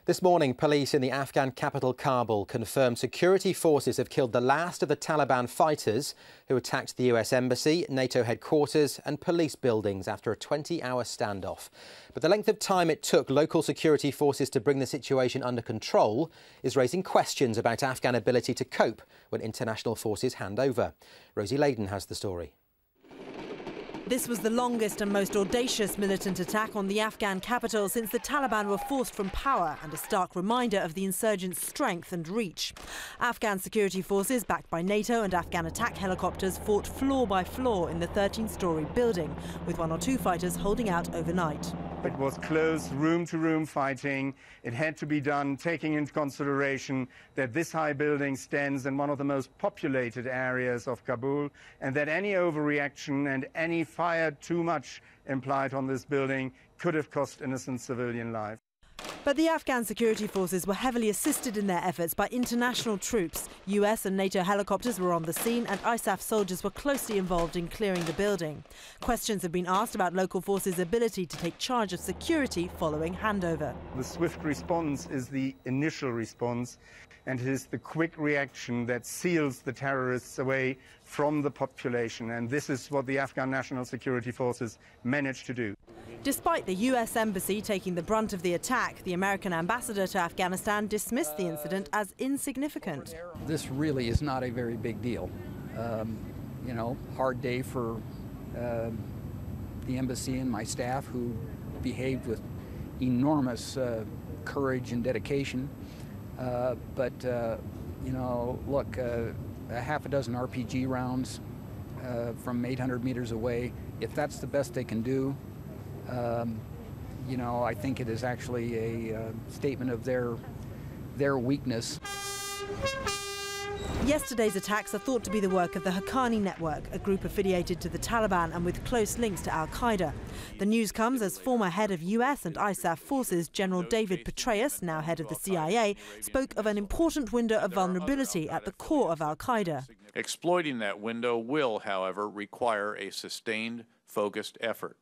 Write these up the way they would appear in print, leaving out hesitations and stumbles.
This morning, police in the Afghan capital Kabul confirmed security forces have killed the last of the Taliban fighters who attacked the US embassy, NATO headquarters and police buildings after a 20-hour standoff. But the length of time it took local security forces to bring the situation under control is raising questions about Afghan ability to cope when international forces hand over. Rosie Layden has the story. This was the longest and most audacious militant attack on the Afghan capital since the Taliban were forced from power, and a stark reminder of the insurgents' strength and reach. Afghan security forces, backed by NATO and Afghan attack helicopters, fought floor by floor in the 13-storey building, with one or two fighters holding out overnight. It was close, room-to-room fighting. It had to be done taking into consideration that this high building stands in one of the most populated areas of Kabul, and that any overreaction and any fire too much implied on this building could have cost innocent civilian life. But the Afghan security forces were heavily assisted in their efforts by international troops. US and NATO helicopters were on the scene, and ISAF soldiers were closely involved in clearing the building. Questions have been asked about local forces' ability to take charge of security following handover. The swift response is the initial response, and it is the quick reaction that seals the terrorists away from the population. And this is what the Afghan National Security Forces managed to do. Despite the US embassy taking the brunt of the attack, the American ambassador to Afghanistan dismissed the incident as insignificant. This really is not a very big deal. Hard day for the embassy and my staff, who behaved with enormous courage and dedication. Look, a half a dozen RPG rounds from 800 meters away, if that's the best they can do, I think it is actually a statement of their weakness. Yesterday's attacks are thought to be the work of the Haqqani network, a group affiliated to the Taliban and with close links to al-Qaeda. The news comes as former head of US and ISAF forces, General David Petraeus, now head of the CIA, spoke of an important window of vulnerability at the core of al-Qaeda. Exploiting that window will, however, require a sustained, focused effort.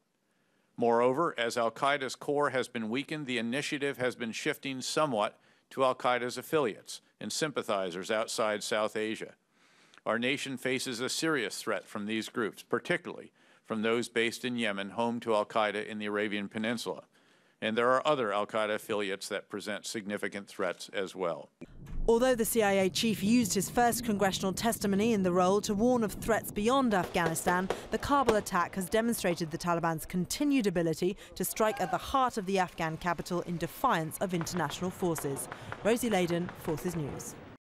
Moreover, as al-Qaeda's core has been weakened, the initiative has been shifting somewhat to al-Qaeda's affiliates and sympathizers outside South Asia. Our nation faces a serious threat from these groups, particularly from those based in Yemen, home to al-Qaeda in the Arabian Peninsula. And there are other al-Qaeda affiliates that present significant threats as well. Although the CIA chief used his first congressional testimony in the role to warn of threats beyond Afghanistan, the Kabul attack has demonstrated the Taliban's continued ability to strike at the heart of the Afghan capital in defiance of international forces. Rosie Layden, Forces News.